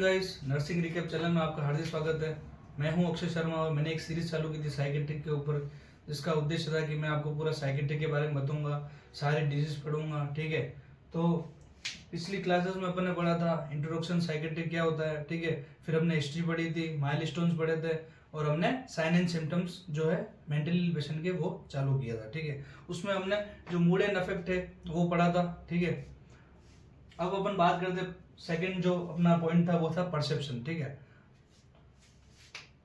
Morning guys, nursing recap channel में आपका हार्दिक स्वागत है। मैं हूं अक्षय शर्मा और मैंने एक सीरीज चालू की थी साइकेट्रिक के ऊपर, जिसका उद्देश्य था कि मैं आपको पूरा साइकेट्रिक के बारे में बताऊंगा, सारे डिजीज पढ़ूंगा। ठीक है, तो पिछली क्लासेस में अपन ने पढ़ा था इंट्रोडक्शन साइकेट्रिक क्या होता है। ठीक है, फिर हमने हिस्ट्री पढ़ी थी, माइलस्टोन्स पढ़े थे और हमने साइन एंड सिम्टम्स जो है मेंटली पेशेंट के वो चालू किया था। ठीक है, उसमें हमने जो मूड एंड अफेक्ट है वो पढ़ा था। ठीक है, अब अपन बात करते सेकंड जो अपना पॉइंट था वो था परसेप्शन। ठीक है,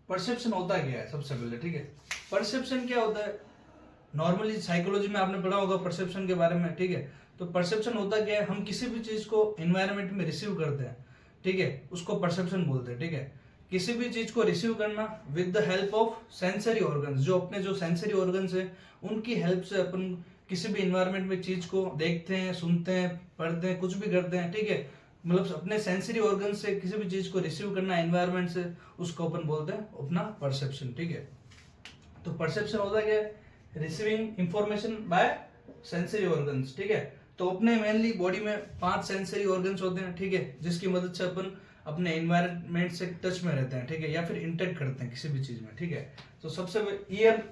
परसेप्शन होता क्या है सबसे पहले। ठीक है, परसेप्शन क्या होता है, नॉर्मली साइकोलॉजी में आपने पढ़ा होगा परसेप्शन के बारे में। ठीक है, तो परसेप्शन होता क्या है, हम किसी भी चीज को एनवायरनमेंट में रिसीव करते हैं। ठीक है, उसको परसेप्शन बोलते हैं। ठीक है, किसी भी चीज को रिसीव करना with the help of sensory organs, जो अपने जो सेंसरी ऑर्गन्स है उनकी हेल्प से अपन किसी भी इन्वायरमेंट में चीज को देखते हैं, सुनते हैं, पढ़ते हैं, कुछ भी करते हैं। ठीक है, मतलब अपने सेंसरी ऑर्गन से किसी भी चीज को रिसीव करना एनवायरनमेंट से, उसको अपन बोलते हैं अपना परसेप्शन। ठीक है, तो परसेप्शन होता क्या है, receiving information bye sensory organs. ठीक है, तो अपने मेनली बॉडी में 5 सेंसरी ऑर्गन्स होते हैं। ठीक है, जिसकी मदद से अपन अपने एनवायरनमेंट से टच में रहते हैं। ठीक है, या फिर इंटरेक्ट करते हैं किसी भी चीज में। ठीक है, तो सबसे ear,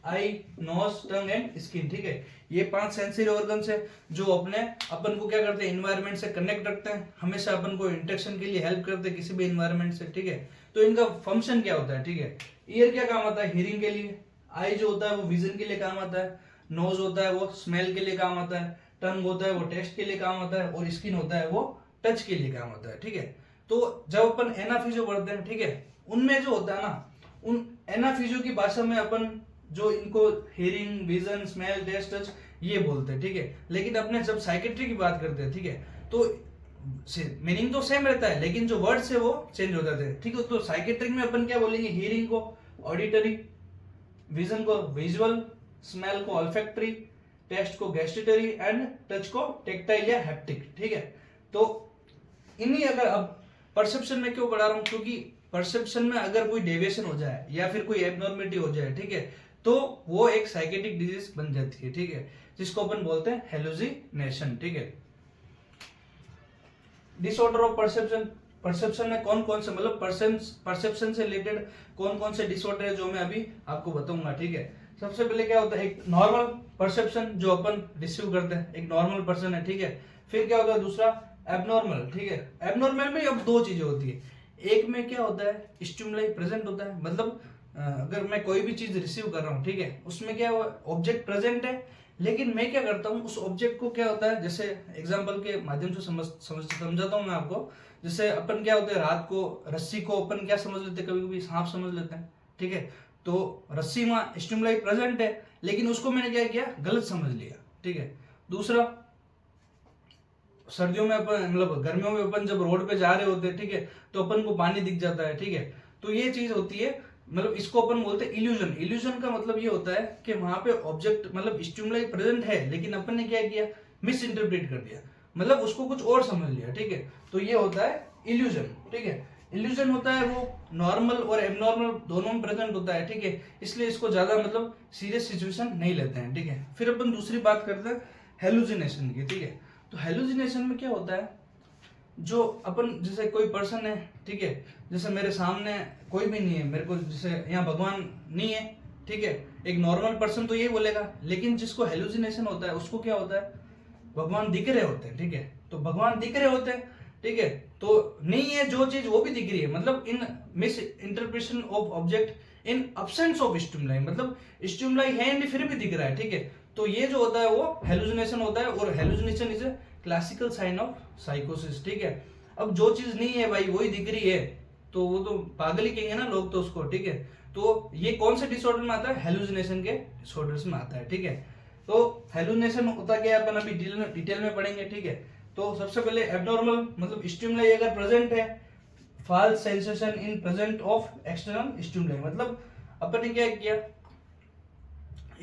eye, nose, tongue and skin. ठीक है, ये 5 सेंसरी ऑर्गन्स है जो अपन को क्या करते हैं, एनवायरनमेंट से कनेक्ट रखते हैं, हमेशा अपन को इंटरेक्शन के लिए हेल्प करते हैं किसी भी एनवायरनमेंट से। ठीक है, तो इनका फंक्शन क्या होता है। ठीक है, ईयर क्या काम आता है, हियरिंग के लिए। आई जो होता है वो विजन के लिए काम आता है। नोज होता है वो स्मेल के लिए काम आता है। टंग होता है वो टेस्ट के लिए काम आता है। और स्किन होता है वो टच के लिए काम आता है। ठीक है, तो जब अपन एनाफिजियो पढ़ते हैं, ठीक है, उनमें जो होता है ना, उन एनाफिजियो की भाषा में अपन जो इनको hearing, vision, smell, taste, touch ये बोलते हैं। ठीक है, लेकिन अपने जब साइकेट्री की बात करते हैं, ठीक है, तो मीनिंग तो सेम रहता है लेकिन जो वर्ड्स है वो चेंज हो जाते हैं। ठीक है, तो साइकेट्रिक में अपन क्या बोलेंगे, हियरिंग को ऑडिटरी, विजन को विजुअल, स्मेल को ऑल्फैक्टरी, टेस्ट को गैस्ट्रेटरी एंड टच को टेक्टाइल या हैप्टिक। ठीक है, तो इन्हीं अगर अब परसेप्शन में क्यों पढ़ा रहा हूं, क्योंकि परसेप्शन में अगर कोई डेविएशन हो जाए या फिर कोई एबनॉर्मलिटी हो जाए, ठीक है, तो वो एक साइकेटिक डिजीज बन जाती है। ठीक है, जिसको अपन बोलते हैं हेलुसिनेशन। ठीक है, डिसऑर्डर ऑफ परसेप्शन, परसेप्शन में कौन कौन से, मतलब परसेप्शन से रिलेटेड कौन कौन से डिसऑर्डर है जो मैं अभी आपको बताऊंगा। ठीक है, सबसे पहले क्या होता है, एक नॉर्मल परसेप्शन जो अपन रिसीव करते हैं, एक नॉर्मल पर्सन है। ठीक है, फिर क्या होता है दूसरा एबनॉर्मल। ठीक है, एबनॉर्मल में अब 2 चीजें होती है। एक में क्या होता है, स्टिमुलाई प्रेजेंट होता है, मतलब अगर मैं कोई भी चीज रिसीव कर रहा हूँ, ठीक है, उसमें क्या ऑब्जेक्ट प्रेजेंट है, लेकिन मैं क्या करता हूँ उस ऑब्जेक्ट को, क्या होता है, जैसे एग्जांपल के माध्यम से समझाता हूँ मैं आपको। जैसे अपन क्या होता है, रात को रस्सी को अपन क्या समझ लेते हैं, कभी कभी सांप समझ लेते हैं। ठीक है, तो रस्सी में स्टिमुलाई प्रेजेंट है लेकिन उसको मैंने क्या किया, गलत समझ लिया। ठीक है, दूसरा सर्दियों में अपन, मतलब गर्मियों में अपन जब रोड पे जा रहे होते हैं, ठीक है, तो अपन को पानी दिख जाता है। ठीक है, तो ये चीज होती है, मतलब इसको अपन बोलते हैं इल्यूजन। इल्यूजन का मतलब ये होता है कि वहां पे ऑब्जेक्ट, मतलब स्टिमुलाई प्रेजेंट है लेकिन अपन ने क्या किया, मिस इंटरप्रेट कर दिया, मतलब उसको कुछ और समझ लिया। ठीक है, तो ये होता है इल्यूजन। ठीक है, इल्यूजन होता है वो नॉर्मल और एबनॉर्मल दोनों में प्रेजेंट होता है। ठीक है, इसलिए इसको ज्यादा मतलब सीरियस सिचुएशन नहीं लेते हैं। ठीक है, फिर अपन दूसरी बात करते हैं हेलुसिनेशन की। ठीक है, तो हेलुसिनेशन में क्या होता है, जो अपन, जैसे कोई पर्सन है, ठीक है, जैसे मेरे सामने कोई भी नहीं है, मेरे को जैसे यहाँ भगवान नहीं है, ठीक है, एक नॉर्मल पर्सन तो ये बोलेगा, लेकिन जिसको हेलुसिनेशन होता है उसको क्या होता है, भगवान दिख रहे होते हैं। ठीक है, तो भगवान दिख रहे होते हैं, ठीक है, तो नहीं है जो चीज वो भी दिख रही है, मतलब in misinterpretation of object in absence of stimuli, मतलब स्टिमुलाई है नहीं फिर भी दिख रहा है। ठीक है, तो ये जो होता है वो हेलुसिनेशन होता है, और hallucination is a classical sign of साइकोसिस। ठीक है, अब जो चीज नहीं है भाई वही दिख रही है, तो वो तो पागल ही कहेंगे ना लोग तो उसको। ठीक है, तो ये कौन से डिसऑर्डर में आता है, हेलुसिनेशन के डिसऑर्डर्स में आता है। ठीक है, तो हेलुसिनेशन होता क्या है अपन अभी डिटेल में पढ़ेंगे। ठीक है, तो सबसे पहले एबनॉर्मल, मतलब स्टिमुलाई अगर प्रेजेंट है, false sensation in present of external stimuli, मतलब अपन ने क्या किया,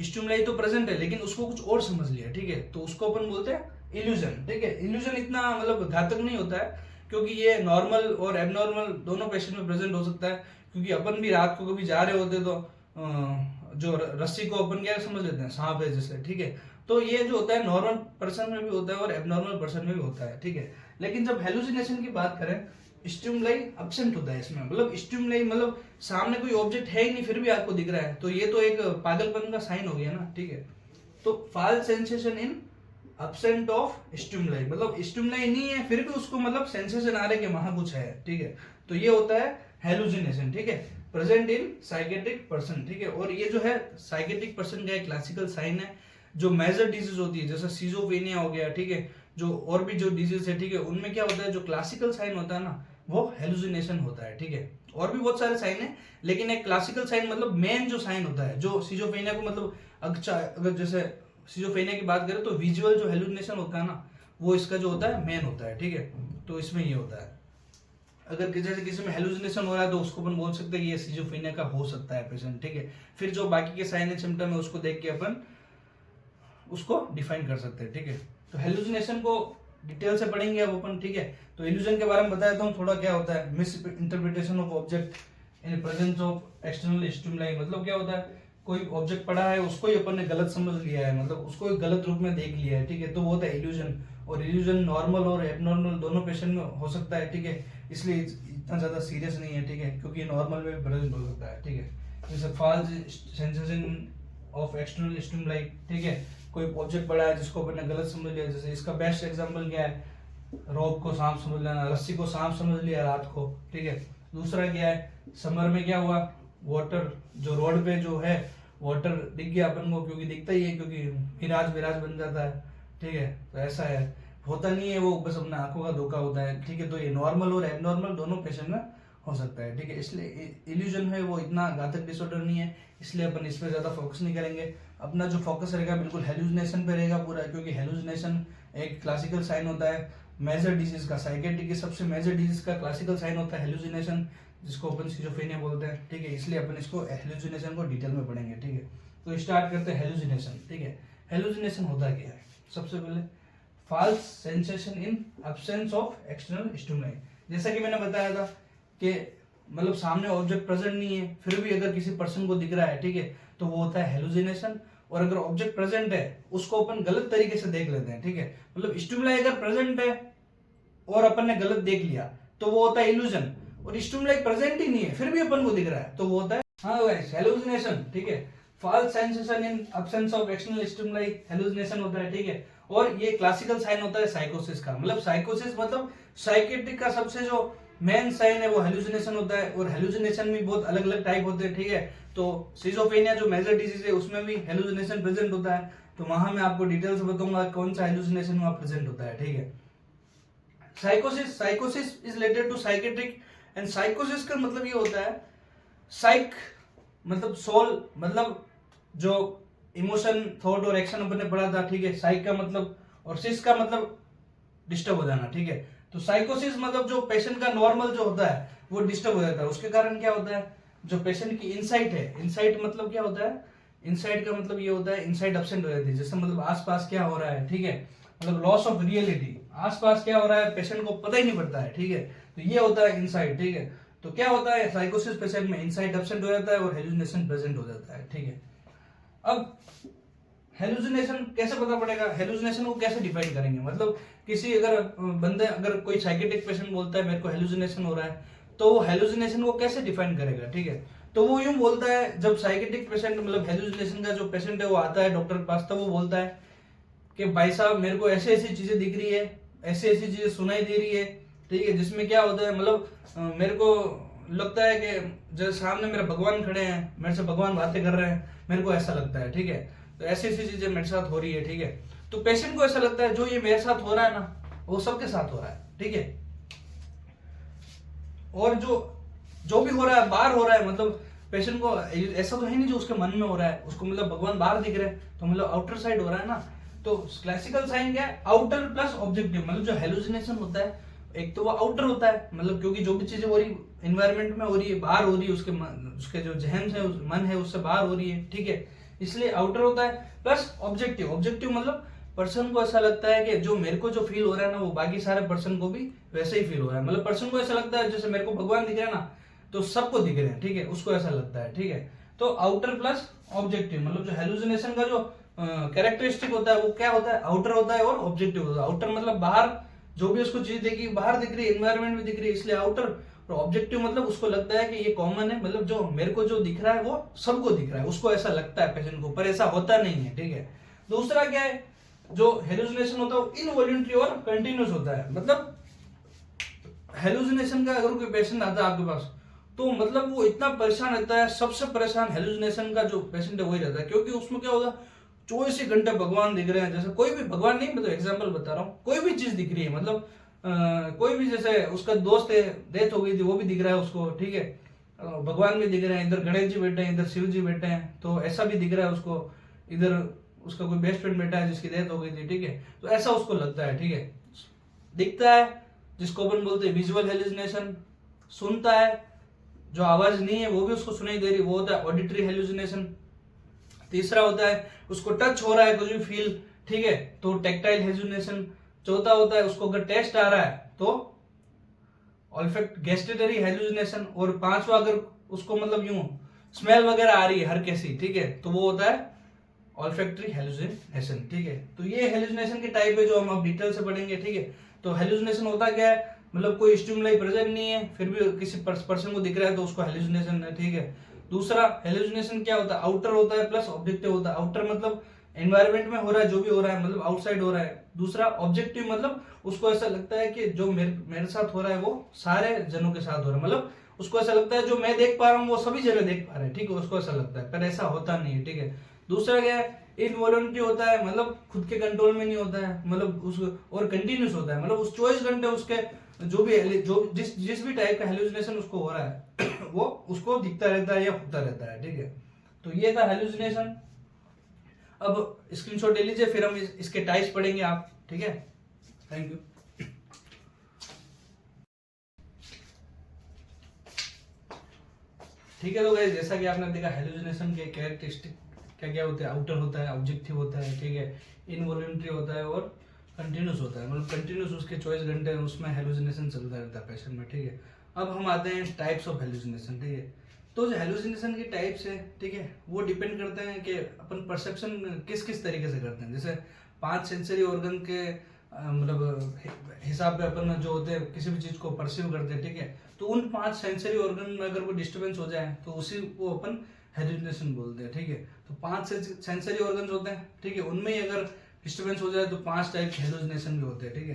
स्टिमुलाई तो प्रेजेंट है लेकिन उसको कुछ और समझ लिया। ठीक है, तो उसको अपन बोलते हैं इल्यूजन। ठीक है, इल्यूजन इतना मतलब घातक नहीं होता है, क्योंकि ये नॉर्मल और एबनॉर्मल दोनों पेशेंट में प्रेजेंट हो सकता है, क्योंकि अपन भी रात को कभी जा रहे होते तो जो रस्सी को अपन क्या समझ लेते हैं, सांप है जैसे। ठीक है, तो ये जो होता है नॉर्मल पर्सन में भी होता है और एबनॉर्मल पर्सन में भी होता है। ठीक है, लेकिन जब हेलुसिनेशन की बात करें, स्टिमुलाई एब्सेंट होता है इसमें, मतलब स्टिमुलाई मतलब सामने कोई ऑब्जेक्ट है ही नहीं फिर भी आपको दिख रहा है, तो ये तो एक पागलपन का साइन हो गया ना, ठीक है। तो false sensation in absent of stimuli, मतलब स्टिमुलाई नहीं है फिर भी उसको मतलब सेंसेशन आ रहा है कि वहां कुछ है, ठीक है। तो ये होता है हेलुसिनेशन, ठीक है, प्रेजेंट इन साइकेट्रिक पर्सन, ठीक है। और ये जो है साइकेट्रिक पर्सन का एक क्लासिकल साइन है। जो मेजर डिजीज होती है जैसे सीजोफ्रेनिया हो गया, ठीक है, जो और भी जो डिजीज है, ठीक है, उनमें क्या होता है, जो क्लासिकल साइन होता है ना वो हेलुसिनेशन होता है, ठीक है। और भी बहुत सारे साइन है, लेकिन एक क्लासिकल साइन मतलब मेन जो साइन होता है, जो सीजोफ्रेनिया को मतलब अगर जैसे सीजोफ्रेनिया की बात करें तो विजुअल जो हेलुसिनेशन होता है ना वो इसका जो होता है मेन होता है, ठीक है। तो इसमें ये होता है, अगर जैसे किसी में हेलुसिनेशन हो रहा है तो उसको अपन बोल सकते हैं कि ये सीजोफ्रेनिया का हो सकता है पेशेंट, ठीक है। फिर जो बाकी के साइन एंड सिम्टम है उसको देख के अपन उसको डिफाइन कर सकते हैं, ठीक है। तो हेलुसिनेशन को डिटेल से पढ़ेंगे अब अपन, ठीक है। तो इल्यूजन के बारे में बताया था थोड़ा, क्या होता है miss interpretation of object in presence of external stimuli, मतलब क्या होता है कोई ऑब्जेक्ट पड़ा है उसको ही अपन ने गलत समझ लिया है, मतलब उसको एक गलत रूप में देख लिया है, ठीक है। तो वो होता है इल्यूजन। और इल्यूजन नॉर्मल और एबनॉर्मल दोनों पेशेंट में हो सकता है, ठीक है, इसलिए इतना ज्यादा सीरियस नहीं है, ठीक है, क्योंकि नॉर्मल में भी प्रेजेंट हो सकता है, ठीक है। जैसे false sensation of external stimuli, ठीक है, कोई ऑब्जेक्ट पड़ा है जिसको अपन ने गलत समझ लिया, जैसे इसका बेस्ट एग्जांपल क्या है, रोप को सांप समझ लेना, रस्सी को सांप समझ लिया रात को, ठीक है। दूसरा क्या है, समर में क्या हुआ, वाटर जो रोड पे जो है वाटर दिख गया अपन को, क्योंकि दिखता ही है, क्योंकि मिराज मिराज बन जाता है, ठीक है। तो ऐसा है, होता नहीं है वो, बस अपने आंखों का धोखा होता है, ठीक है। तो ये नॉर्मल और एबनॉर्मल दोनों पेशेंट में हो सकता है, ठीक है। इसलिए इल्यूजन है वो इतना घातक डिसऑर्डर नहीं है, इसलिए अपन इस पर ज्यादा फोकस नहीं करेंगे। अपना जो फोकस रहेगा बिल्कुल हेलुसिनेशन पे रहेगा पूरा, क्योंकि हेलुसिनेशन एक क्लासिकल साइन होता है मेजर डिजीज का, साइकेट्रिक की सबसे मेजर डिजीज का क्लासिकल साइन होता है हेलुसिनेशन, जिसको अपन सिजोफ्रेनिया बोलते हैं, ठीक है। इसलिए अपन इसको हेलुसिनेशन को डिटेल में पढ़ेंगे, ठीक है। तो स्टार्ट करते हैं हेलुसिनेशन, ठीक है। हेलुसिनेशन होता क्या है, सबसे पहले false sensation in absence of external stimuli. जैसा कि मैंने बताया था कि मतलब सामने ऑब्जेक्ट प्रेजेंट नहीं है फिर भी अगर किसी पर्सन को दिख रहा है, ठीक है, तो वो होता है हेलुसिनेशन। और अगर ऑब्जेक्ट प्रेजेंट है उसको अपन गलत तरीके से देख लेते हैं, ठीक है, मतलब स्टिमुलाई अगर प्रेजेंट है और अपन ने गलत देख लिया तो वो होता है इल्यूजन। और स्टिमुलाई प्रेजेंट ही नहीं है फिर भी अपन को दिख रहा है तो वो होता है हेलुसिनेशन, ठीक है। False sensation in absence of external stimuli hallucination होता है, ठीक है। और ये क्लासिकल साइन होता है साइकोसिस का, मतलब साइकोसिस मतलब साइकेट्रिक का सबसे जो मेन साइन है वो हेलुसिनेशन होता है। और हेलुसिनेशन भी बहुत अलग अलग टाइप होते हैं, ठीक है। तो सिजोफ्रेनिया जो मेजर डिजीज है उसमें भी हेलुसिनेशन प्रेजेंट होता है, तो वहां मैं आपको डिटेल से बताऊंगा कौन सा हेलुसिनेशन वहां प्रेजेंट होता है, ठीक है। साइकोसिस is related to psychiatric and साइकोसिस का मतलब ये होता है साइक मतलब सोल, मतलब जो इमोशन थॉट और एक्शन अपन ने पढ़ा था, ठीक है। साइक का मतलब और सिस का मतलब डिस्टर्ब हो जाना, ठीक है। तो साइकोसिस मतलब जो पेशेंट का नॉर्मल जो होता है वो डिस्टर्ब हो जाता है। उसके कारण क्या होता है, जो पेशेंट की इनसाइट है, इनसाइट मतलब क्या होता है, इनसाइट का मतलब ये होता है इनसाइट एब्सेंट हो जाती है, जैसे मतलब आसपास क्या हो रहा है, ठीक है, मतलब लॉस ऑफ रियलिटी, आसपास क्या हो रहा है पेशेंट को पता ही नहीं पड़ता है, ठीक है। तो ये होता है इनसाइट, ठीक है। तो क्या होता है साइकोसिस पेशेंट में इनसाइट एब्सेंट हो जाता है और हेलुसिनेशन प्रेजेंट हो जाता है, ठीक है। अब हेलुसिनेशन कैसे पता पड़ेगा, हेलुसिनेशन को कैसे डिफाइन करेंगे, मतलब किसी अगर बंदे अगर कोई साइकेट्रिक पेशेंट बोलता है मेरे को हेलुसिनेशन हो रहा है तो वो हेलुसिनेशन को कैसे डिफाइन करेगा, ठीक है। तो वो यूं बोलता है, जब साइकेट्रिक पेशेंट मतलब हेलुसिनेशन का जो पेशेंट है वो आता है डॉक्टर के पास, तो वो बोलता है कि भाई साहब मेरे को ऐसे ऐसी चीजें दिख रही है, ऐसी ऐसी चीजें सुनाई दे रही है, ठीक है, जिसमें क्या होता है मतलब मेरे को लगता है कि जैसे सामने मेरे भगवान खड़े हैं, मेरे से भगवान बातें कर रहे हैं, मेरे को ऐसा लगता है, ठीक है। तो ऐसी ऐसी चीजें मेरे साथ हो रही है, ठीक है। तो पेशेंट को ऐसा लगता है जो ये मेरे साथ हो रहा है ना वो सबके साथ हो रहा है, ठीक है। और जो भी हो रहा है बाहर हो रहा है, मतलब पेशेंट को ऐसा तो है नहीं जो उसके मन में हो रहा है, उसको मतलब भगवान बाहर दिख रहे हैं तो मतलब आउटर साइड हो रहा है ना। तो क्लासिकल साइन क्या है, आउटर प्लस ऑब्जेक्टिव, मतलब जो हेलुसिनेशन होता है एक तो वो आउटर होता है, मतलब क्योंकि जो भी चीजें हो रही एनवायरमेंट में हो रही है, बाहर हो रही है, उसके जो जहन है मन है उससे बाहर हो रही है, ठीक है, इसलिए आउटर होता है। प्लस ऑब्जेक्टिव, ऑब्जेक्टिव मतलब पर्सन को ऐसा लगता है कि जो मेरे को जो फील हो रहा है ना वो बाकी सारे पर्सन को भी वैसे ही फील हो रहा है, मतलब पर्सन को ऐसा लगता है जैसे मेरे को भगवान दिख रहा है ना तो सबको दिख रहे हैं, ठीक है, उसको ऐसा लगता है, ठीक है। तो आउटर प्लस ऑब्जेक्टिव, मतलब जो हेलुसिनेशन का जो कैरेक्टरिस्टिक होता है वो क्या होता है, आउटर होता है और ऑब्जेक्टिव होता है। आउटर मतलब बाहर जो भी उसको चीज देखी बाहर दिख रही है, एनवायरमेंट में दिख रही है, इसलिए आउटर। और ऑब्जेक्टिव मतलब उसको लगता है कि ये कॉमन है, मतलब जो मेरे को जो दिख रहा है वो सबको दिख रहा है, उसको ऐसा लगता है पेशेंट को, पर ऐसा होता नहीं है, ठीक है। दूसरा क्या है, जो हेलुसिनेशन होता है वो इनवॉल्यूंटरी और कंटिन्यूस होता है। मतलब हेलुसिनेशन का अगर कोई पेशेंट आता है आपके पास, तो मतलब वो इतना परेशान रहता है, सबसे परेशान हेलुसिनेशन का जो पेशेंट है वही रहता है, क्योंकि उसमें क्या होगा, 24 ही घंटे भगवान दिख रहे हैं। जैसे कोई भी भगवान नहीं, मतलब एग्जांपल बता रहा हूँ, कोई भी चीज दिख रही है, मतलब कोई भी, जैसे उसका दोस्त है, डेथ हो गई थी, वो भी दिख रहा है उसको, ठीक है। भगवान भी दिख रहे हैं, इधर गणेश जी बैठे हैं, इधर शिव जी बैठे हैं, तो ऐसा भी दिख रहा है उसको, इधर उसका कोई बेस्ट फ्रेंड बैठा है जिसकी डेथ हो गई थी, ठीक है। तो ऐसा उसको लगता है, ठीक है, दिखता है, जिसको अपन बोलते हैं विजुअल हेलुसिनेशन। सुनता है, जो आवाज नहीं है वो भी उसको सुनाई दे रही, वो होता है ऑडिटरी हेलुसिनेशन। तीसरा होता है उसको टच हो रहा है, कुछ भी फील, ठीक है, तो टैक्टाइल हेलुसिनेशन। चौथा होता है उसको अगर टेस्ट आ रहा है तो ऑल्फैक्ट गैस्टेटरी हेलुसिनेशन। और पांचवा अगर उसको मतलब यूं स्मेल वगैरह आ रही है हर कैसी, ठीक है, तो वो होता है ऑल्फैक्टरी हेलुसिनेशन, ठीक है। तो ये हेलुसिनेशन के टाइप है जो हम अब डिटेल से पढ़ेंगे, ठीक है। तो हेलुसिनेशन होता क्या है, मतलब कोई स्टिमुलाई प्रेजेंट नहीं है, फिर भी किसी पर्सन को दिख रहा है तो उसको हेलुसिनेशन है, ठीक है। दूसरा हेलुसिनेशन क्या होता है, आउटर होता है प्लस ऑब्जेक्टिव होता है। आउटर मतलब एनवायरमेंट में हो रहा है, जो भी हो रहा है, मतलब आउटसाइड हो रहा है। दूसरा ऑब्जेक्टिव मतलब उसको ऐसा लगता है कि जो मेरे साथ हो रहा है वो सारे जनों के साथ हो रहा है, मतलब उसको ऐसा लगता है जो मैं देख पा रहा हूँ वो सभी जगह देख पा रहे हैं, ठीक है, उसको ऐसा लगता है, पर ऐसा होता नहीं है, ठीक है। दूसरा क्या है, इनवॉलंटरी होता है, मतलब खुद के कंट्रोल में नहीं होता है, मतलब उस, और कंटिन्यूस होता है, मतलब उस 24 घंटे उसके जो जिस भी टाइप का हेलुसिनेशन उसको हो रहा है वो उसको दिखता रहता है या होता रहता है, ठीक है। तो ये था हेलुसिनेशन। अब स्क्रीनशॉट ले लीजिए, फिर हम इसके टाइप्स पढ़ेंगे आप, ठीक है। Thank you. ठीक है, तो गाइस जैसा कि आपने देखा हेलुसिनेशन के कैरेक्टरिस्टिक क्या क्या होते हैं, आउटर होता है, ऑब्जेक्टिव होता है, ठीक है, इनवॉलंटरी होता है और कंटिन्यूस होता है, मतलब कंटिन्यूस उसके 24 घंटे उसमें हेलुसिनेशन चलता रहता है पेशेंट में, ठीक है। अब हम आते हैं टाइप्स ऑफ हेलुसिनेशन, ठीक है। तो जो हेलुसिनेशन के टाइप्स है, ठीक है, वो डिपेंड करते हैं कि अपन परसेप्शन किस किस तरीके से करते हैं। जैसे 5 सेंसरी ऑर्गन के मतलब हिसाब पे अपन जो होते हैं किसी भी चीज को परसीव करते हैं, ठीक है। तो उन 5 सेंसरी ऑर्गन में अगर कोई डिस्टर्बेंस हो जाए तो उसी को अपन हेलुसिनेशन बोलते हैं, ठीक है। तो 5 सेंसरी ऑर्गन होते हैं, ठीक है, उनमें ही अगर डिस्टर्बेंस हो जाए तो 5 टाइप हेलुसिनेशन के होते हैं, ठीक है।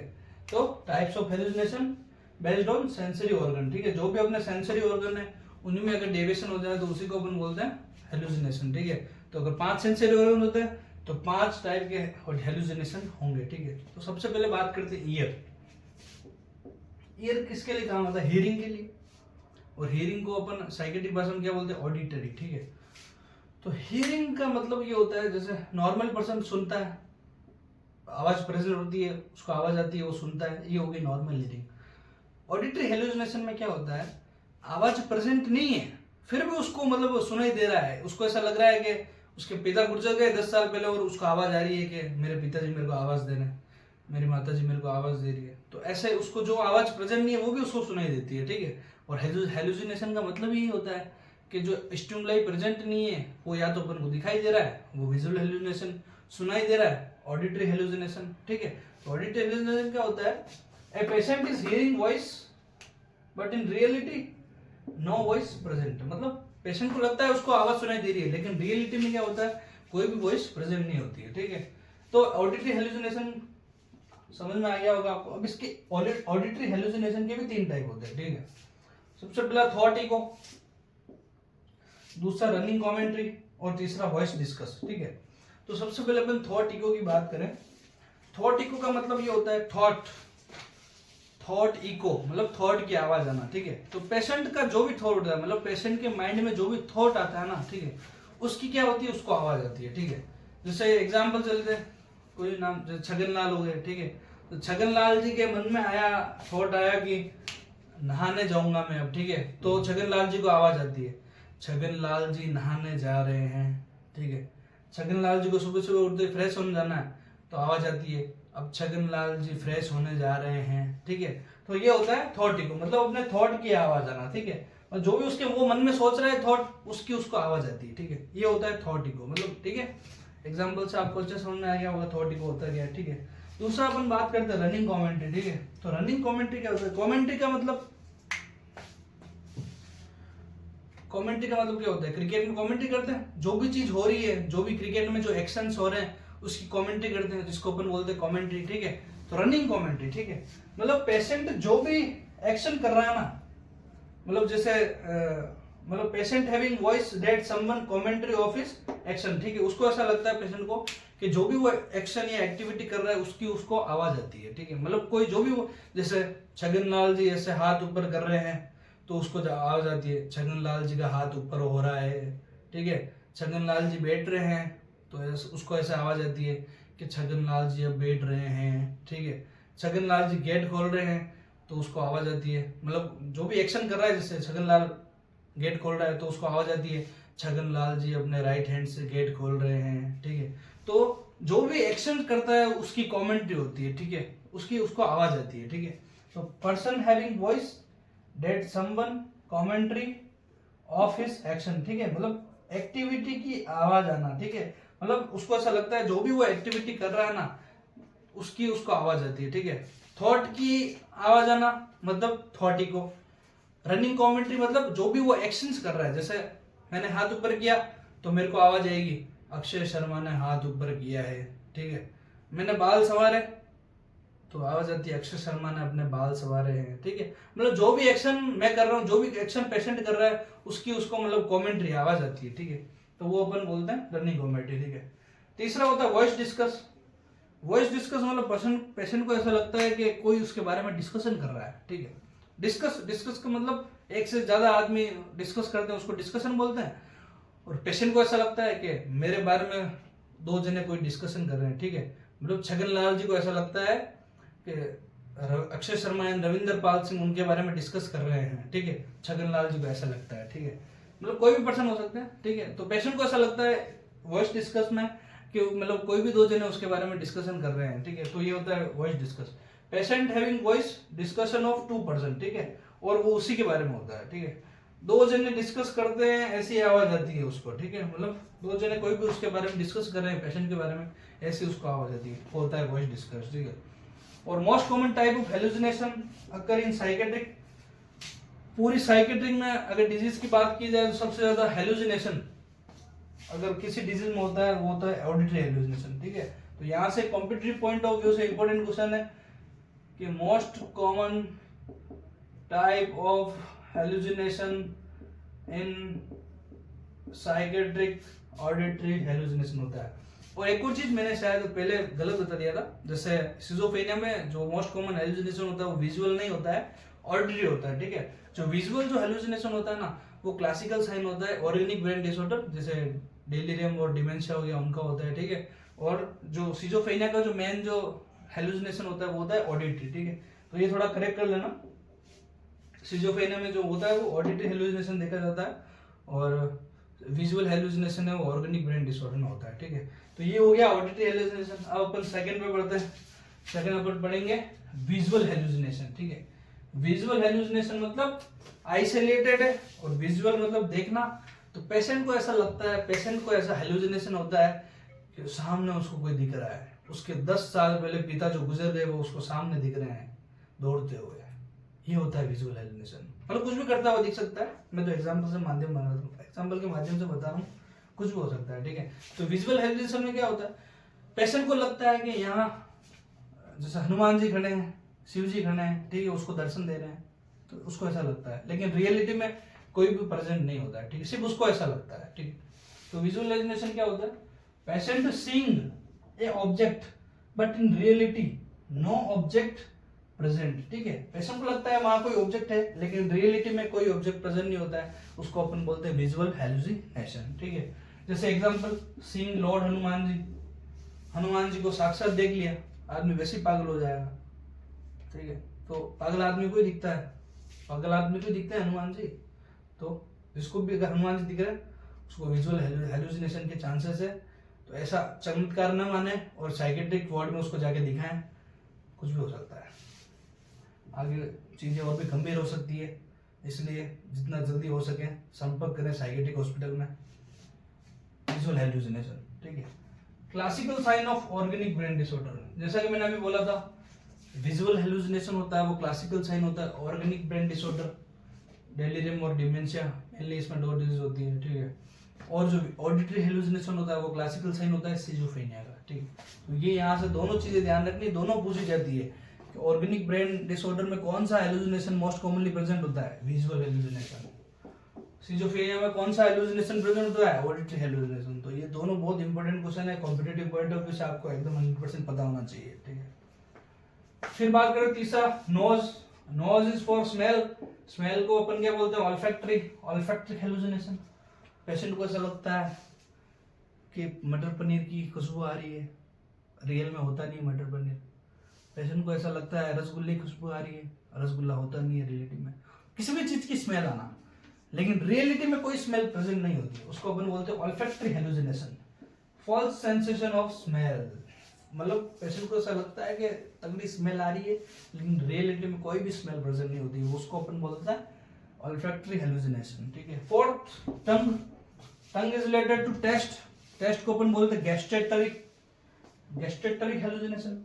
तो types of hallucination based on sensory organ, ठीक है, जो भी अपने सेंसरी ऑर्गन है उनमें अगर डेविएशन हो जाए तो उसी को अपन बोलते हैं हेलुसिनेशन, ठीक है। तो अगर 5 सेंसरी ऑर्गन होते हैं तो 5 टाइप के हेलुसिनेशन होंगे, ठीक है। तो सबसे पहले बात करते हैं ईयर। ईयर किसके लिए काम आता है, हियरिंग के लिए। और हियरिंग को अपन साइकेट्रिक भाषा में क्या बोलते हैं, ऑडिटरी, ठीक है। तो हियरिंग का मतलब ये होता है, जैसे नॉर्मल पर्सन सुनता है, आवाज प्रेजेंट होती है, उसको आवाज आती है, वो सुनता है, ये होगी नॉर्मल हियरिंग। ऑडिटरी हेलुसिनेशन में क्या होता है, आवाज प्रेजेंट नहीं है फिर भी उसको मतलब सुनाई दे रहा है, उसको ऐसा लग रहा है कि उसके पिता गुजर गए 10 साल पहले और उसको आवाज आ रही है कि मेरे पिताजी मेरे को आवाज दे रहे हैं, मेरी माता जी मेरे को आवाज दे रही है। तो ऐसे उसको जो आवाज प्रेजेंट नहीं है वो भी उसको सुनाई देती है, ठीक है। और हेलुसिनेशन का मतलब यही होता है कि जो स्टिमुलाई प्रेजेंट नहीं है वो या तो अपन को दिखाई दे रहा है, वो विजुअल हेलुसिनेशन, सुनाई दे रहा है ऑडिटरी हेलुसिनेशन, ठीक है। तो ऑडिटरी हेलुसिनेशन क्या होता है, a patient is hearing voice but in reality no voice present, मतलब पेशेंट को लगता है उसको आवाज सुनाई दे रही है लेकिन रियलिटी में क्या होता है, कोई भी वॉइस प्रेजेंट नहीं होती है, ठीक है। तो ऑडिटरी हेलुसिनेशन समझ में आ गया होगा आपको। अब इसके ऑडिटरी हेलुसिनेशन के भी 3 टाइप होते हैं, ठीक है। सबसे पहला थॉट इको, दूसरा रनिंग कमेंट्री और तीसरा वॉइस डिस्कस, ठीक है। तो सबसे पहले अपन थॉट इको की बात करें। थॉट इको का मतलब ये होता है थॉट इको मतलब थॉट की आवाज आना, ठीक है। तो पेशेंट का जो भी थॉट होता है, मतलब पेशेंट के माइंड में जो भी थॉट आता है ना, ठीक है, उसकी क्या होती है, उसको आवाज आती है, ठीक है। जैसे एग्जांपल चलते हैं, कोई नाम जैसे छगन लाल हो गए, ठीक है। तो छगन लाल जी के मन में आया, थॉट आया कि नहाने जाऊंगा मैं अब, ठीक है। तो छगन लाल जी को आवाज आती है, छगन लाल जी नहाने जा रहे हैं, ठीक है। छगन लाल जी को सुबह सुबह उठते फ्रेश होने जाना है तो आवाज आती है, अब छगन लाल जी फ्रेश होने जा रहे हैं, ठीक है। तो ये होता है थॉट इको, मतलब अपने थॉट की आवाज आना, ठीक है। और जो भी उसके वो मन में सोच रहा है थॉट, उसकी उसको आवाज आती है, ठीक है। ये होता है थॉट इको, मतलब ठीक है। एग्जाम्पल से आपको अच्छे समझ में आ गया होगा थॉट इको होता क्या है, ठीक है। दूसरा अपन बात करते हैं रनिंग कमेंट्री, ठीक है। तो रनिंग कमेंट्री क्या होता है? कमेंट्री का मतलब क्या होता है? क्रिकेट में कमेंट्री करते हैं, जो भी चीज हो रही है, जो भी क्रिकेट में जो एक्शंस हो रहे हैं उसकी कमेंट्री करते हैं, जिसको अपन बोलते हैं कमेंट्री, ठीक है। तो रनिंग कमेंट्री, ठीक है, मतलब पेशेंट जो भी एक्शन कर रहा है ना, मतलब जैसे मतलब patient having voice that someone commentary of his action, ठीक है, उसको ऐसा लगता है पेशेंट को कि जो भी वो एक्शन या एक्टिविटी कर रहा है उसकी उसको आवाज आती है, ठीक है। मतलब कोई जो भी वो, जैसे छगन लाल जी ऐसे हाथ ऊपर कर रहे हैं तो उसको आवाज आती है, छगन लाल जी का हाथ ऊपर हो रहा है, ठीक है। छगन लाल जी बैठ रहे हैं तो उसको ऐसे आवाज आती है कि छगन लाल जी अब बैठ रहे हैं, ठीक है। छगन लाल जी गेट खोल रहे हैं तो उसको आवाज आती है, मतलब जो भी एक्शन कर रहा है, जैसे छगन लाल गेट खोल रहा है तो उसको आवाज आती है छगन लाल जी अपने राइट हैंड से गेट खोल रहे हैं, ठीक है। तो जो भी एक्शन करता है उसकी कमेंट्री होती है, ठीक है, उसको आवाज आती है, ठीक है। तो person having voice that someone commentary of his action, ठीक है, मतलब एक्टिविटी की आवाज आना, ठीक है, मतलब उसको ऐसा लगता है जो भी वो एक्टिविटी कर रहा है ना उसको आवाज आती है, ठीक है। थॉट की आवाज आना मतलब थॉट को। रनिंग कमेंट्री मतलब जो भी वो एक्शंस कर रहा है, जैसे मैंने हाथ ऊपर किया तो मेरे को आवाज आएगी अक्षय शर्मा ने हाथ ऊपर किया है, ठीक है। मैंने बाल संवारे तो आवाज आती है अक्षय शर्मा ने अपने बाल संवारे हैं, ठीक है। मतलब जो भी एक्शन मैं कर रहा हूँ, जो भी एक्शन पेशेंट कर रहा है उसको मतलब कमेंट्री आवाज आती है, ठीक है। तो वो अपन बोलते हैं रनिंग कमेंट्री, ठीक है। तीसरा होता है वॉइस डिस्कस। वॉइस डिस्कस मतलब पेशेंट को ऐसा लगता है कि कोई उसके बारे में डिस्कशन कर रहा है, ठीक है। डिस्कस का मतलब एक से ज्यादा आदमी डिस्कस करते हैं उसको डिस्कशन बोलते हैं, और पेशेंट को ऐसा लगता है कि मेरे बारे में दो जने कोई डिस्कशन कर रहे हैं, ठीक है। मतलब छगन लाल जी को ऐसा लगता है कि अक्षय शर्मा एंड रविंदर पाल सिंह उनके बारे में डिस्कस कर रहे हैं, ठीक है। छगन लाल जी को ऐसा लगता है, ठीक है। मतलब कोई भी पर्सन हो सकता है, ठीक है। तो पेशेंट को ऐसा लगता है वॉइस डिस्कस में कि मतलब कोई भी दो जने उसके बारे में डिस्कशन कर रहे हैं, ठीक है। तो ये होता है voice discuss. Patient having voice discussion of two person, ठीक है, और वो उसी के बारे में होता है, ठीक है। दो जने डिस्कस करते हैं ऐसी आवाज आती है उसको, ठीक है। मतलब दो जने कोई भी उसके बारे में डिस्कस कर रहे हैं पेशेंट के बारे में, ऐसी उसको आवाज आती है, होता है वॉइस डिस्कस, ठीक है। और most common type of hallucination occur in psychiatric. पूरी साइकेट्रिक में अगर डिजीज की बात की जाए तो सबसे ज्यादा हेलुसिनेशन अगर किसी डिजीज में होता है वो होता है ऑडिटरी हेलुसिनेशन, ठीक है। तो यहाँ से कॉम्पिटिटिव पॉइंट ऑफ व्यू से इंपॉर्टेंट क्वेश्चन है कि most common type of hallucination in psychiatric auditory hallucination होता है। और एक और चीज मैंने शायद पहले गलत बता दिया था, जैसे सिजोफ्रेनिया में जो मोस्ट कॉमन हेलुसिनेशन होता है वो विजुअल नहीं होता है, ऑडिटरी होता है, ठीक है। जो विजुअल जो हेलुसिनेशन होता है ना वो क्लासिकल साइन होता है ऑर्गेनिक ब्रेन डिसऑर्डर, जैसे डेलिरियम और डिमेंशिया हो गया उनका होता है, ठीक है। और जो सिजोफ्रेनिया का जो मेन जो हेलुसिनेशन होता है वो होता है ऑडिटरी, ठीक है। तो ये थोड़ा करेक्ट कर लेना, सिजोफ्रेनिया में जो होता है वो ऑडिटरी हेलुसिनेशन देखा जाता है, और विजुअल हेलुसिनेशन है वो ऑर्गेनिक ब्रेन डिसऑर्डर में होता है, ठीक है। तो ये हो गया ऑडिटरी हेलुसिनेशन। अब अपन सेकंड पे बढ़ते हैं। सेकंड अपन पढ़ेंगे विजुअल हेलुसिनेशन, ठीक है। विजुअल हेलुसिनेशन मतलब आइसोलेटेड है, और विजुअल मतलब देखना। तो पेशेंट को ऐसा लगता है, पेशेंट को ऐसा हेलुसिनेशन होता है कि सामने उसको कोई दिख रहा है, उसके 10 साल पहले पिता जो गुजर गए वो उसको सामने दिख रहे हैं दौड़ते हुए। ये होता है विजुअल हेलुसिनेशन। मतलब कुछ भी करता हुआ दिख सकता है, मैं तो एग्जांपल से माध्यम बना रहा हूँ, एग्जांपल के माध्यम से बता रहा हूँ, कुछ भी हो सकता है, ठीक है। तो विजुअल हेलुसिनेशन में क्या होता है, पेशेंट को लगता है कि यहाँ जैसे हनुमान जी खड़े हैं, शिव जी खड़े हैं, ठीक है, उसको दर्शन दे रहे हैं, तो उसको ऐसा लगता है, लेकिन रियलिटी में कोई भी प्रेजेंट नहीं होता है, ठीक है, सिर्फ उसको ऐसा लगता है, ठीक। तो विजुअल हेलुसिनेशन क्या होता है, patient seeing a object but in reality no object present, ठीक है। पेशेंट को लगता है वहां कोई ऑब्जेक्ट है लेकिन रियलिटी में कोई ऑब्जेक्ट प्रेजेंट नहीं होता है, उसको अपन बोलते हैं विजुअल हेलुसिनेशन, ठीक है। जैसे example seeing Lord Hanuman ji को साक्षात देख लिया, आदमी वैसे ही पागल हो जाएगा, ठीक है। तो पागल आदमी को ही दिखता है, पागल आदमी को दिखते हैं हनुमान जी, तो जिसको भी अगर हनुमान जी दिख रहे हैं उसको विजुअल हेलुसिनेशन के चांसेस है। तो ऐसा चमत्कार न माने और साइकेट्रिक वार्ड में उसको जाके दिखाएं, कुछ भी हो सकता है, आगे चीजें और भी गंभीर हो सकती है, इसलिए जितना जल्दी हो सके संपर्क करें साइकेट्रिक हॉस्पिटल में। विजुअल हेलुसिनेशन, ठीक है। Classical sign of organic brain disorder, जैसा कि मैंने अभी बोला था, विजुअल हेलुसिनेशन होता है वो क्लासिकल साइन होता है। ऑर्गेनिक ब्रेन डिसऑर्डर, डेलिरियम और डिमेंशिया, मेनली इसमें 2 डिजीज होती है, ठीक है। और जो ऑडिटरी हेलुसिनेशन होता है वो क्लासिकल साइन होता है सिजोफ्रेनिया का, ठीक है। तो ये यहाँ से दोनों चीजें ध्यान रखनी, दोनों पूछी जाती है कि ऑर्गेनिक ब्रेन डिसऑर्डर में कौन सा हेलुसिनेशन मोस्ट कॉमनली प्रेजेंट होता है, विजुअल हेलुसिनेशन। सिजोफ्रेनिया में कौन सा हेलुसिनेशन प्रेजेंट होता है, ऑडिटरी हेलुसिनेशन। तो ये दोनों बहुत इंपॉर्टेंट क्वेश्चन है, कॉम्पिटिटिव पॉइंट ऑफ व्यू से आपको एकदम 100% पता होना चाहिए, ठीक है। फिर बात करें तीसरा, nose. Nose is for smell. Smell को अपन क्या बोलते हैं, ऑल्फैक्टरी हेलुसिनेशन। पेशेंट को ऐसा लगता है कि मटर पनीर की खुशबू आ रही है, रियल में होता नहीं मटर पनीर। पेशेंट को ऐसा लगता है रसगुल्ले की खुशबू आ रही है, रसगुल्ला होता नहीं है रियलिटी में। किसी भी चीज की स्मेल आना, लेकिन रियलिटी में कोई स्मेल प्रेजेंट नहीं होती, उसको अपन बोलते हैं olfactory hallucination. False sensation of smell, मतलब पेशेंट को ऐसा लगता है कि तगड़ी स्मेल आ रही है, लेकिन रियलिटी में कोई भी स्मेल प्रेजेंट नहीं होती, उसको अपन बोलते हैं ऑल्फैक्टरी हेलुसिनेशन, ठीक है। Fourth, tongue. Tongue is related to taste. Taste को अपन बोलते हैं गैस्ट्रेटरी हेलुसिनेशन।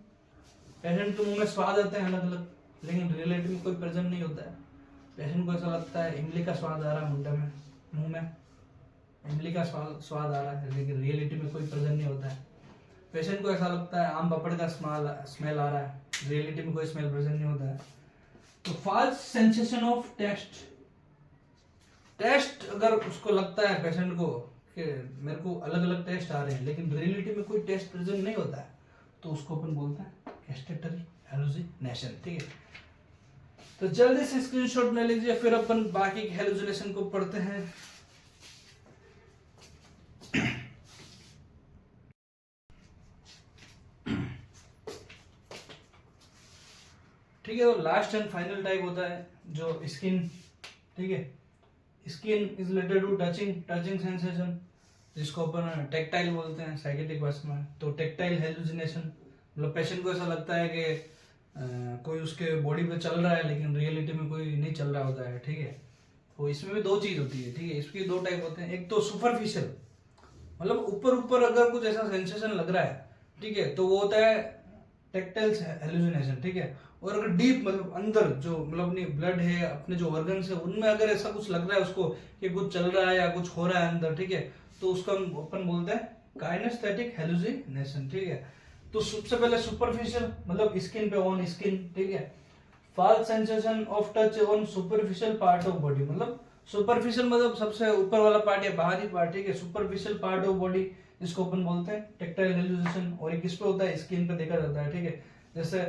पेशेंट के मुंह में स्वाद आते हैं अलग अलग, लेकिन रियलिटी में कोई प्रेजेंट नहीं होता है। पेशेंट को ऐसा लगता है इमली का स्वाद आ रहा है मुंह में इमली का स्वाद आ रहा है, लेकिन रियलिटी में कोई प्रेजेंट नहीं होता है। पेशेंट को ऐसा लगता है आम पापड़ का स्मेल आ रहा है, रियलिटी में कोई स्मेल प्रेजेंट नहीं होता है। तो false sensation of taste. Taste अगर उसको लगता है पेशेंट को कि मेरे को अलग अलग टेस्ट आ रहे हैं, लेकिन रियलिटी में कोई टेस्ट प्रेजेंट नहीं होता है, तो उसको अपन बोलते हैं गैस्ट्रेटरी हेलुसिनेशन, ठीक है। तो जल्दी से स्क्रीनशॉट ले लीजिए, फिर अपन बाकी के हेलुसिनेशन को पढ़ते हैं। ठीक है, तो लास्ट एंड फाइनल टाइप होता है जो स्किन, ठीक है। Skin is related to touching sensation, जिसको अपन टेक्टाइल बोलते हैं साइकेट्रिक भाषा में। तो टेक्टाइल हेलुसिनेशन, मतलब पेशेंट को ऐसा लगता है कि कोई उसके बॉडी पे चल रहा है, लेकिन रियलिटी में कोई नहीं चल रहा होता है, ठीक है। तो इसमें भी 2 चीज होती है, ठीक है। इसके 2 टाइप होते हैं। एक तो सुपरफिशियल, मतलब ऊपर अगर कुछ ऐसा सेंसेशन लग रहा है, ठीक है, तो वो होता है टेक्टाइल हेलुसिनेशन, ठीक है। और अगर डीप, मतलब अंदर जो, मतलब अपनी ब्लड है, अपने जो ऑर्गन्स है, उनमें अगर ऐसा कुछ लग रहा है उसको कि कुछ चल रहा है या कुछ हो रहा है अंदर, ठीक है, तो उसको हम अपन बोलते हैं काइनेस्थेटिक हेलुसिनेशन, ठीक है। तो सबसे पहले सुपरफिशियल, मतलब स्किन पे, ऑन स्किन, ठीक है। False sensation of touch on superficial part of body, मतलब सुपरफिशियल मतलब सबसे ऊपर वाला पार्ट या बाहरी पार्ट, ठीक है। सुपरफिशियल पार्ट ऑफ बॉडी, जिसको अपन बोलते हैं टेक्टाइल हेलुसिनेशन। और ये किस पे होता है, स्किन पे देखा जाता है, ठीक है। जैसे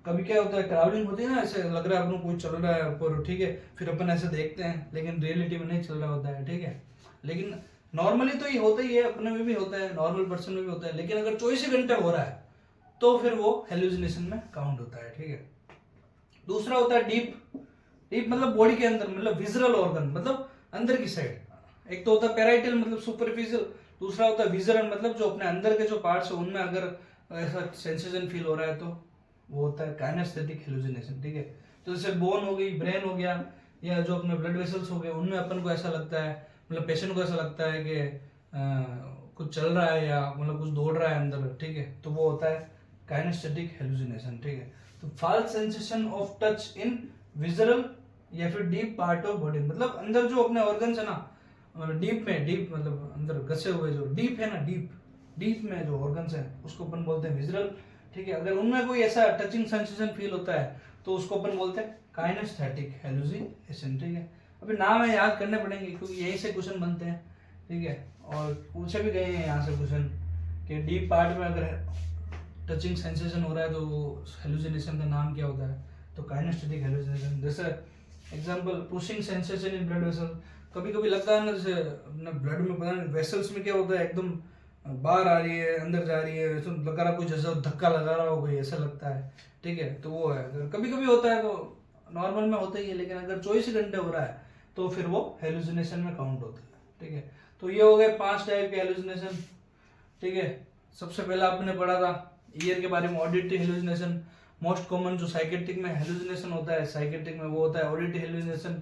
कभी क्या होता है, ट्रैवलिंग होती है ना, ऐसे लग रहा है अपन कोई चल रहा है ऊपर, ठीक है, फिर अपन ऐसे देखते हैं, लेकिन रियलिटी में नहीं चल रहा होता है, ठीक है। लेकिन नॉर्मली तो ये होता ही है, अपने में भी होता है, नॉर्मल पर्सन में भी होता है, लेकिन अगर 24 घंटे हो रहा है तो फिर वो हेलुसिनेशन में काउंट होता है, ठीक है। दूसरा होता है डीप मतलब बॉडी के अंदर, मतलब विजरल ऑर्गन, मतलब अंदर की साइड। एक तो होता है पैराइटल, मतलब सुपरफिशियल। दूसरा होता है विजरल, मतलब जो अपने अंदर के जो पार्ट्स है उनमें अगर ऐसा सेंसेशन फील हो रहा है तो वो होता है काइनेस्थेटिक हेलुसिनेशन, ठीक है। तो जैसे बोन हो गई, ब्रेन हो गया, या जो अपने ब्लड वेसल्स हो गए, उनमें अपन को ऐसा लगता है, मतलब पेशेंट को ऐसा लगता है कि कुछ चल रहा है या मतलब कुछ दौड़ रहा है अंदर, ठीक है, तो वो होता है काइनेस्थेटिक हेलुसिनेशन, ठीक है। तो false sensation of touch in visceral या फिर डीप पार्ट ऑफ बॉडी, मतलब अंदर जो अपने ऑर्गन्स है ना, मतलब डीप मतलब अंदर घसे हुए जो डीप है ना, डीप में जो ऑर्गन्स है उसको अपन बोलते हैं विजरल, ठीक है। अगर उनमें कोई ऐसा टचिंग सेंसेशन फील होता है तो उसको अपन बोलते हैं काइनेस्थेटिक हेलुसिनेशन, ठीक है। अभी नाम है याद करने पड़ेंगे क्योंकि यहीं से क्वेश्चन बनते हैं, ठीक है। और पूछे भी गए हैं यहाँ से क्वेश्चन कि डीप पार्ट में अगर टचिंग सेंसेशन हो रहा है तो हेलुसिनेशन का नाम क्या होता है, तो काइनेस्थेटिक हेलुसिनेशन। जैसे example, pushing sensation in blood vessel, कभी कभी लगता है ना, जैसे अपने ब्लड में पता नहीं वेसल्स में क्या होता है, एकदम बाहर आ रही है, अंदर जा रही है, वैसे लगा रहा, कोई जैसा धक्का लगा रहा हो कोई, ऐसा लगता है, ठीक है। तो वो है, अगर कभी कभी होता है तो नॉर्मल में होता ही है, लेकिन अगर 24 घंटे हो रहा है तो फिर वो हेलुसिनेशन में काउंट होता है, ठीक है। तो ये हो गए 5 टाइप के हेलुसिनेशन, ठीक है। सबसे पहला आपने पढ़ा था ईयर के बारे में, ऑडिटरी हेलुसिनेशन। मोस्ट कॉमन जो साइकेट्रिक में हेलुसिनेशन होता है, साइकेट्रिक में वो होता है ऑडिटरी हेलुसिनेशन।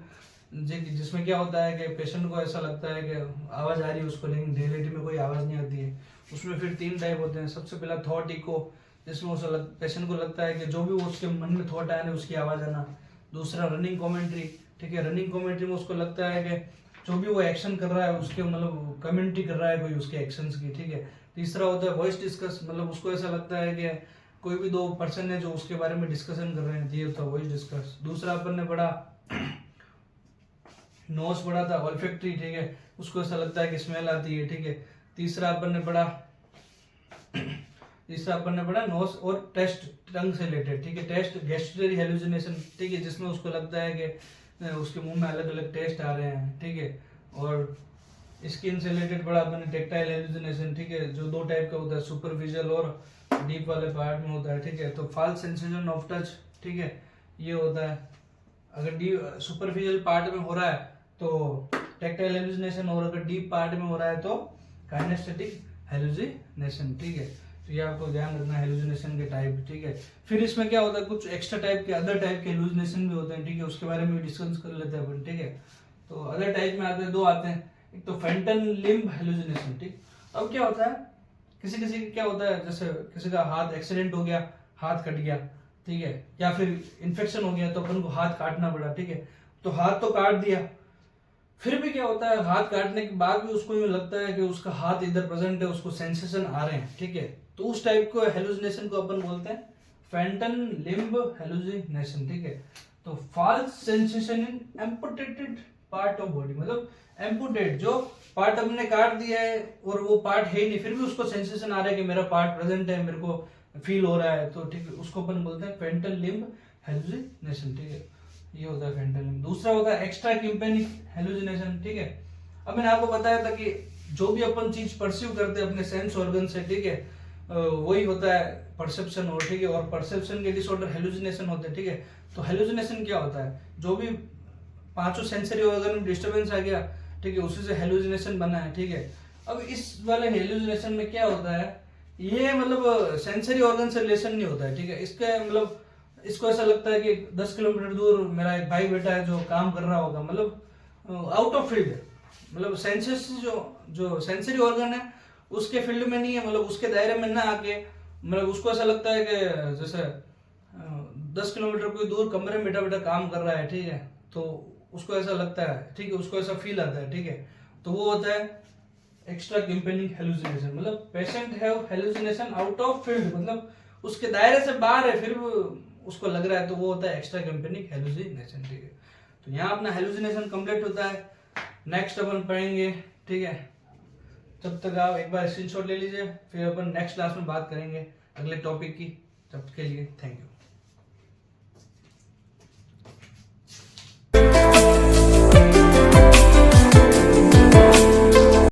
जिसमें क्या होता है कि पेशेंट को ऐसा लगता है कि आवाज आ रही है उसको, लेकिन रियलिटी में कोई आवाज नहीं आती है। उसमें फिर 3 टाइप होते हैं। सबसे पहला थॉट इको, जिसमें उसे पेशेंट को लगता है कि जो भी वो उसके मन में थॉट आ रहे उसकी आवाज आना। दूसरा रनिंग कमेंट्री, ठीक है, रनिंग कमेंट्री में उसको लगता है कि जो भी वो एक्शन कर रहा है उसके मतलब कमेंट्री कर रहा है कोई उसके एक्शंस की, ठीक है। तीसरा होता है वॉइस डिस्कस, मतलब उसको ऐसा लगता है कि कोई भी 2 पर्सन है जो उसके बारे में डिस्कशन कर रहे हैं, ये होता है वॉइस डिस्कस। दूसरा अपन ने पढ़ा नोज पढ़ा था ऑल्फैक्टरी, ठीक है, उसको ऐसा लगता है कि स्मेल आती है, ठीक है। तीसरा अपन ने पढ़ा नोज और टेस्ट, टंग से रिलेटेड, ठीक है, टेस्ट गैस्ट्ररी हेलुसिनेशन, ठीक है, जिसमें उसको लगता है कि उसके मुंह में अलग अलग टेस्ट आ रहे हैं, ठीक है। और स्किन से रिलेटेड पढ़ा अपन ने टेक्टाइल हेलुसिनेशन, ठीक है, जो 2 टाइप का होता है, सुपरफिशियल और डीप वाले पार्ट में होता है, ठीक है। तो फॉल्स सेंसेशन ऑफ टच, ठीक है, ये होता है अगर सुपरफिशियल पार्ट में हो रहा है तो टेक्टाइल हेलुसिनेशन, और अगर डीप पार्ट में हो रहा है तो काइनेस्थेटिक हेलुसिनेशन, ठीक है। तो ये आपको ध्यान रखना हेलुसिनेशन के टाइप, ठीक है। फिर इसमें क्या होता है, कुछ एक्स्ट्रा टाइप के अदर टाइप के हेलुसिनेशन भी होते हैं, ठीक है, उसके बारे में भी डिस्कस कर लेते हैं अपन, ठीक है। तो अदर टाइप में आते हैं 2 आते हैं, एक तो फेंटल लिम्ब हेलुसिनेशन, ठीक। अब क्या होता है, किसी किसी क्या होता है, जैसे किसी का हाथ एक्सीडेंट हो गया, हाथ कट गया, ठीक है, या फिर इन्फेक्शन हो गया तो अपन को हाथ काटना पड़ा, ठीक है। तो हाथ तो काट दिया, फिर भी क्या होता है, हाथ काटने के बाद भी उसको यूं लगता है कि उसका हाथ इधर प्रेजेंट है, उसको सेंसेशन आ रहे हैं, ठीक है। तो उस टाइप को हेलुसिनेशन को अपन बोलते हैं फेंटल लिम्ब हेलुसिनेशन, ठीक है। तो false sensation in amputated part of body, मतलब एम्पुटेट जो पार्ट हमने काट दिया है और वो पार्ट है ही नहीं, फिर भी उसको सेंसेशन आ रहा है कि मेरा पार्ट प्रेजेंट है, मेरे को फील हो रहा है, तो ठीक है, उसको अपन बोलते हैं फेंटल लिम्ब हेलुसिनेशन, ठीक है। ये होता है फेंटल लिम्ब। दूसरा होता है एक्स्ट्रा टिम्पैनिक हेलुसिनेशन, ठीक है। अब मैंने आपको बताया था कि जो भी अपन चीज परसीव करते हैं अपने सेंस ऑर्गन से, ठीक है, वही होता है परसेप्शन, और ठीक है, और परसेप्शन के डिसऑर्डर हेलुसिनेशन होते हैं, ठीक है। तो हेलुसिनेशन क्या होता है, जो भी 5 सेंसरी ऑर्गन में डिस्टर्बेंस आ गया, ठीक है, उसी से हेलुसिनेशन बना है, ठीक है। अब इस वाले हेलुसिनेशन में क्या होता है, ये मतलब सेंसरी ऑर्गन से रिलेशन नहीं होता है, ठीक है। इसके मतलब इसको ऐसा लगता है कि 10 किलोमीटर दूर मेरा एक भाई बेटा है जो काम कर रहा होगा, मतलब आउट ऑफ फील्ड है, मतलब सेंसेस जो सेंसरी ऑर्गन है उसके फील्ड में नहीं है, मतलब उसके दायरे में ना आके, मतलब उसको ऐसा लगता है कि जैसे 10 किलोमीटर कोई दूर कमरे में बैठा बैठा काम कर रहा है, ठीक है, तो उसको ऐसा लगता है, ठीक है, उसको ऐसा फील आता है, ठीक है। तो वो होता है एक्स्ट्रा टिम्पैनिक हेलुसिनेशन, मतलब patient have hallucination out of field, मतलब उसके दायरे से बाहर है, फिर उसको लग रहा है, तो वो होता है एक्स्ट्रा टिम्पैनिक हेलुसिनेशन, ठीक है। तो यहाँ अपना हेलुसिनेशन कंप्लीट होता है। नेक्स्ट अपन पढ़ेंगे, ठीक है। तब तक आप एक बार स्क्रीनशॉट ले लीजिए, फिर अपन नेक्स्ट क्लास में बात करेंगे अगले टॉपिक की। तब के लिए थैंक यू।